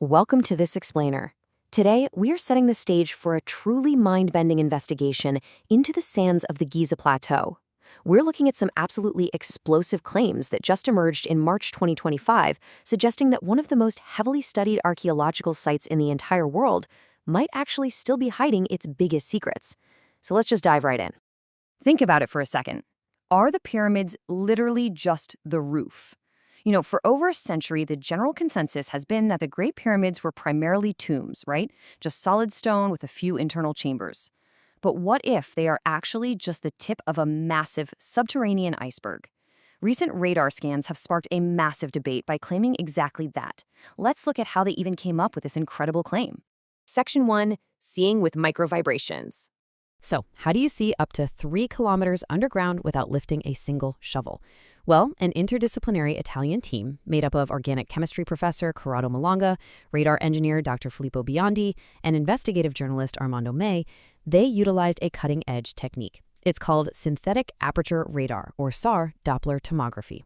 Welcome to This Explainer. Today, we are setting the stage for a truly mind-bending investigation into the sands of the Giza Plateau. We're looking at some absolutely explosive claims that just emerged in March 2025, suggesting that one of the most heavily studied archaeological sites in the entire world might actually still be hiding its biggest secrets. So let's just dive right in. Think about it for a second. Are the pyramids literally just the roof? For over a century, the general consensus has been that the Great Pyramids were primarily tombs, right? Just solid stone with a few internal chambers. But what if they are actually just the tip of a massive subterranean iceberg? Recent radar scans have sparked a massive debate by claiming exactly that. Let's look at how they even came up with this incredible claim. Section 1, Seeing with Microvibrations. So, how do you see up to 3 kilometers underground without lifting a single shovel? Well, an interdisciplinary Italian team made up of organic chemistry professor Corrado Malanga, radar engineer Dr. Filippo Biondi, and investigative journalist Armando May, they utilized a cutting-edge technique. It's called synthetic aperture radar, or SAR, Doppler tomography.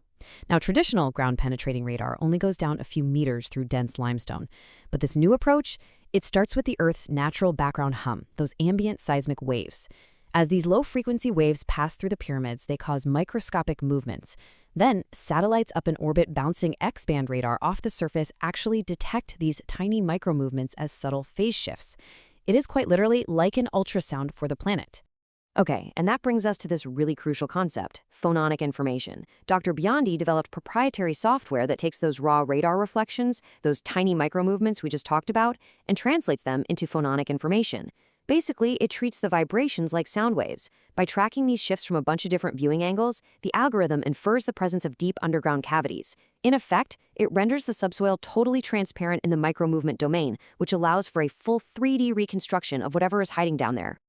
Now, traditional ground-penetrating radar only goes down a few meters through dense limestone. But this new approach, it starts with the Earth's natural background hum, those ambient seismic waves. As these low-frequency waves pass through the pyramids, they cause microscopic movements. Then, satellites up in orbit bouncing X-band radar off the surface actually detect these tiny micro-movements as subtle phase shifts. It is quite literally like an ultrasound for the planet. Okay, and that brings us to this really crucial concept, phononic information. Dr. Biondi developed proprietary software that takes those raw radar reflections, those tiny micromovements we just talked about, and translates them into phononic information. Basically, it treats the vibrations like sound waves. By tracking these shifts from a bunch of different viewing angles, the algorithm infers the presence of deep underground cavities. In effect, it renders the subsoil totally transparent in the micromovement domain, which allows for a full 3D reconstruction of whatever is hiding down there.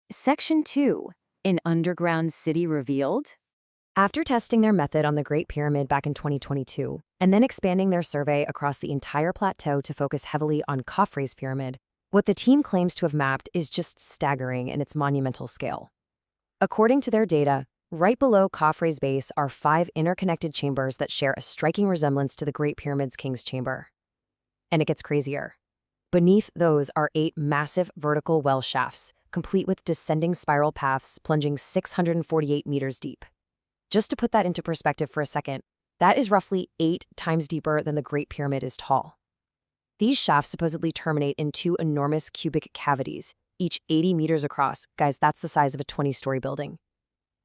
Section 2. An underground city revealed? After testing their method on the Great Pyramid back in 2022, and then expanding their survey across the entire plateau to focus heavily on Khafre's pyramid, what the team claims to have mapped is just staggering in its monumental scale. According to their data, right below Khafre's base are 5 interconnected chambers that share a striking resemblance to the Great Pyramid's King's Chamber. And it gets crazier. Beneath those are 8 massive vertical well shafts, complete with descending spiral paths plunging 648 meters deep. Just to put that into perspective for a second, that is roughly 8 times deeper than the Great Pyramid is tall. These shafts supposedly terminate in 2 enormous cubic cavities, each 80 meters across. Guys, that's the size of a 20-story building.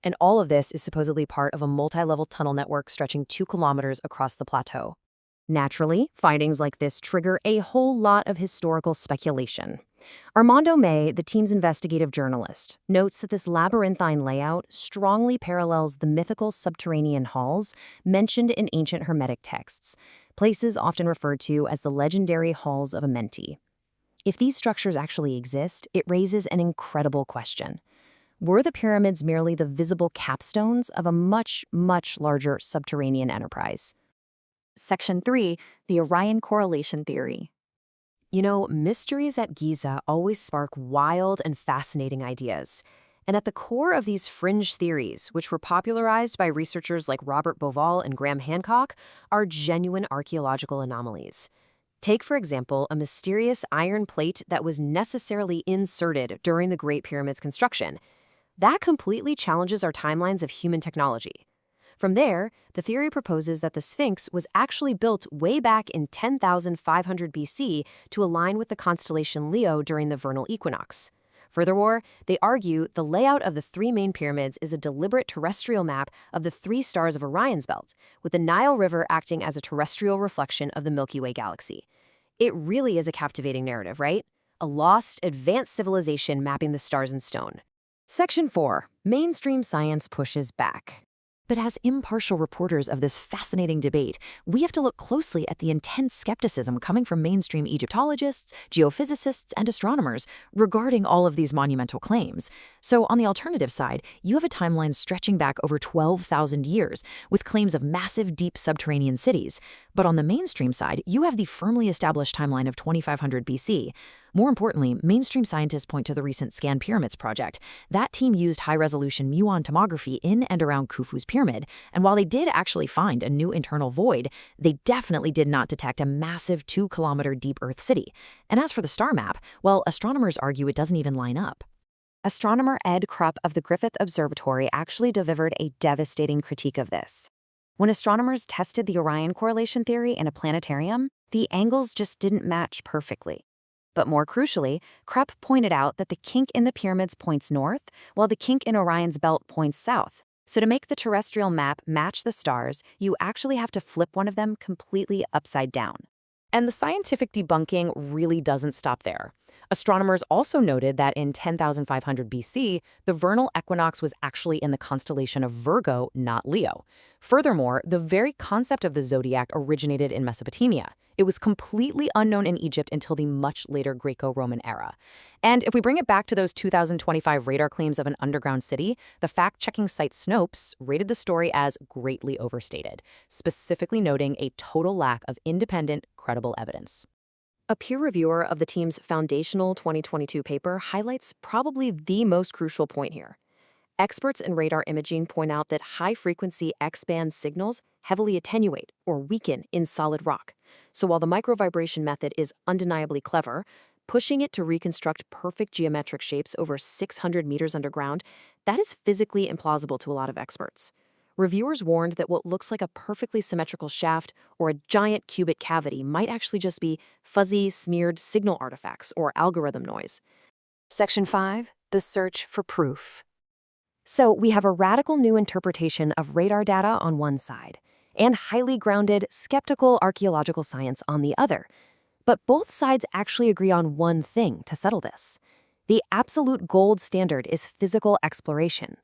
And all of this is supposedly part of a multi-level tunnel network stretching 2 kilometers across the plateau. Naturally, findings like this trigger a whole lot of historical speculation. Armando May, the team's investigative journalist, notes that this labyrinthine layout strongly parallels the mythical subterranean halls mentioned in ancient Hermetic texts, places often referred to as the legendary halls of Amenti. If these structures actually exist, it raises an incredible question. Were the pyramids merely the visible capstones of a much, much larger subterranean enterprise? Section 3, the Orion correlation theory. Mysteries at Giza always spark wild and fascinating ideas. And at the core of these fringe theories, which were popularized by researchers like Robert Bauval and Graham Hancock, are genuine archaeological anomalies. Take, for example, a mysterious iron plate that was necessarily inserted during the Great Pyramid's construction. That completely challenges our timelines of human technology. From there, the theory proposes that the Sphinx was actually built way back in 10,500 BC to align with the constellation Leo during the vernal equinox. Furthermore, they argue the layout of the 3 main pyramids is a deliberate terrestrial map of the 3 stars of Orion's belt, with the Nile River acting as a terrestrial reflection of the Milky Way galaxy. It really is a captivating narrative, right? A lost, advanced civilization mapping the stars in stone. Section 4. Mainstream science pushes back. But as impartial reporters of this fascinating debate, we have to look closely at the intense skepticism coming from mainstream Egyptologists, geophysicists, and astronomers regarding all of these monumental claims. So on the alternative side, you have a timeline stretching back over 12,000 years, with claims of massive, deep subterranean cities. But on the mainstream side, you have the firmly established timeline of 2500 BC. More importantly, mainstream scientists point to the recent Scan Pyramids project. That team used high-resolution muon tomography in and around Khufu's pyramid, and while they did actually find a new internal void, they definitely did not detect a massive 2-kilometer deep Earth city. And as for the star map, well, astronomers argue it doesn't even line up. Astronomer Ed Krupp of the Griffith Observatory actually delivered a devastating critique of this. When astronomers tested the Orion correlation theory in a planetarium, the angles just didn't match perfectly. But more crucially, Krupp pointed out that the kink in the pyramids points north, while the kink in Orion's belt points south. So to make the terrestrial map match the stars, you actually have to flip one of them completely upside down. And the scientific debunking really doesn't stop there. Astronomers also noted that in 10,500 BC, the vernal equinox was actually in the constellation of Virgo, not Leo. Furthermore, the very concept of the zodiac originated in Mesopotamia. It was completely unknown in Egypt until the much later Greco-Roman era. And if we bring it back to those 2025 radar claims of an underground city, the fact-checking site Snopes rated the story as greatly overstated, specifically noting a total lack of independent, credible evidence. A peer reviewer of the team's foundational 2022 paper highlights probably the most crucial point here. Experts in radar imaging point out that high-frequency X-band signals heavily attenuate or weaken in solid rock. So while the microvibration method is undeniably clever, pushing it to reconstruct perfect geometric shapes over 600 meters underground, that is physically implausible to a lot of experts. Reviewers warned that what looks like a perfectly symmetrical shaft or a giant qubit cavity might actually just be fuzzy, smeared signal artifacts or algorithm noise. Section 5. The search for proof. So we have a radical new interpretation of radar data on one side, and highly grounded, skeptical archaeological science on the other. But both sides actually agree on one thing to settle this. The absolute gold standard is physical exploration.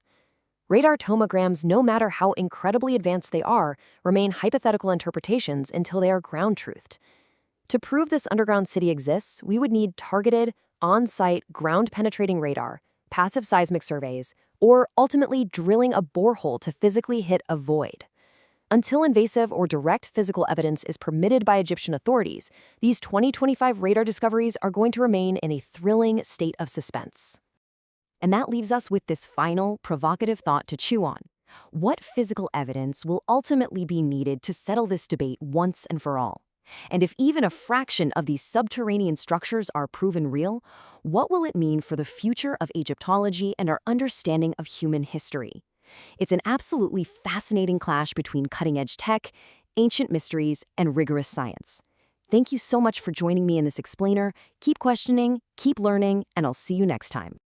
Radar tomograms, no matter how incredibly advanced they are, remain hypothetical interpretations until they are ground-truthed. To prove this underground city exists, we would need targeted, on-site, ground-penetrating radar, passive seismic surveys, or ultimately drilling a borehole to physically hit a void. Until invasive or direct physical evidence is permitted by Egyptian authorities, these 2025 radar discoveries are going to remain in a thrilling state of suspense. And that leaves us with this final, provocative thought to chew on. What physical evidence will ultimately be needed to settle this debate once and for all? And if even a fraction of these subterranean structures are proven real, what will it mean for the future of Egyptology and our understanding of human history? It's an absolutely fascinating clash between cutting-edge tech, ancient mysteries, and rigorous science. Thank you so much for joining me in this explainer. Keep questioning, keep learning, and I'll see you next time.